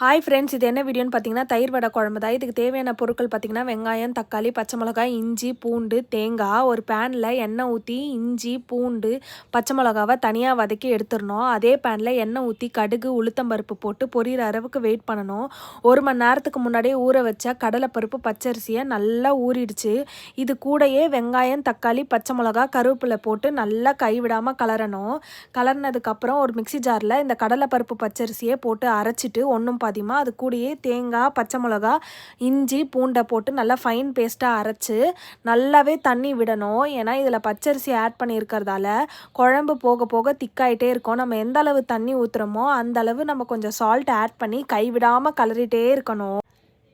Hi friends, இது என்ன வீடியோன்னு பார்த்தீங்கன்னா, தயிர் வடை குழம்பு தான். இதுக்கு தேவையான பொருட்கள் பார்த்தீங்கன்னா, வெங்காயம், தக்காளி, பச்சை மிளகாய், இஞ்சி, பூண்டு, தேங்காய். ஒரு பேனில் எண்ணெய் ஊற்றி இஞ்சி, பூண்டு, பச்சை மிளகாவை தனியாக வதக்கி எடுத்துடணும். அதே பேனில் எண்ணெய் ஊற்றி கடுகு, உளுத்தம்பருப்பு போட்டு பொரியிற அளவுக்கு வெயிட் பண்ணணும். 1 மணி நேரத்துக்கு முன்னாடியே ஊற வச்ச கடலைப்பருப்பு, பச்சரிசியை நல்லா ஊறிடுச்சு. இது கூடயே வெங்காயம், தக்காளி, பச்சை மிளகாய், கருவேப்பிலை போட்டு நல்லா கைவிடாமல் கலரணும். கலர்னதுக்கப்புறம் ஒரு மிக்சி ஜாரில் இந்த கடலைப்பருப்பு, பச்சரிசியை போட்டு அரைச்சிட்டு ஒன்றும் பாதிமா அது கூடயே தேங்காய், பச்சை மிளகா, இஞ்சி, பூண்டை போட்டு நல்லா ஃபைன் பேஸ்ட்டாக அரைச்சி நல்லாவே தண்ணி விடணும். ஏன்னா இதில் பச்சரிசி ஆட் பண்ணியிருக்கிறதால குழம்பு போக போக திக்காயிட்டே இருக்கும். நம்ம எந்த அளவு தண்ணி ஊற்றுறோமோ அந்த அளவு நம்ம கொஞ்சம் சால்ட் ஆட் பண்ணி கைவிடாமல் கலரிட்டே இருக்கணும்.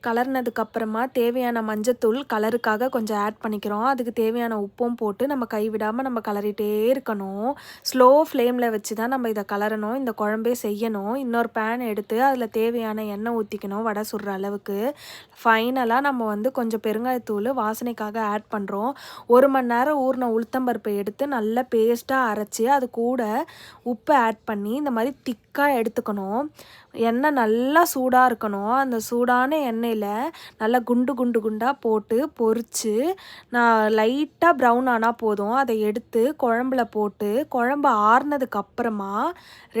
கலர்னதுக்கப்புறமா தேவையான மஞ்சத்தூள் கலருக்காக கொஞ்சம் ஆட் பண்ணிக்கிறோம். அதுக்கு தேவையான உப்பும் போட்டு நம்ம கைவிடாமல் நம்ம கலரிட்டே இருக்கணும். ஸ்லோ ஃப்ளேமில் வச்சு தான் நம்ம இதை கலரணும். இந்த குழம்பே செய்யணும். இன்னொரு பேன் எடுத்து அதில் தேவையான எண்ணெய் ஊற்றிக்கணும் வடை சுடுற அளவுக்கு. ஃபைனலாக நம்ம கொஞ்சம் பெருங்காயத்தூள் வாசனைக்காக ஆட் பண்ணுறோம். 1 மணி நேரம் ஊறின உளுத்தம்பருப்பை எடுத்து நல்லா பேஸ்ட்டாக அரைச்சி அது கூட உப்பு ஆட் பண்ணி இந்த மாதிரி திக்காக எடுத்துக்கணும். எண்ணெய் நல்லா சூடாக இருக்கணும். அந்த சூடான எண்ணெயில் நல்லா குண்டு குண்டு குண்டாக போட்டு பொரித்து நான் லைட்டாக ப்ரௌன் ஆனால் போதும். அதை எடுத்து குழம்புல போட்டு குழம்பு ஆறுனதுக்கு அப்புறமா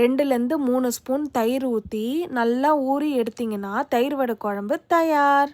2லேருந்து 3 ஸ்பூன் தயிர் ஊற்றி நல்லா ஊறி எடுத்திங்கன்னா தயிர் வடை குழம்பு தயார்.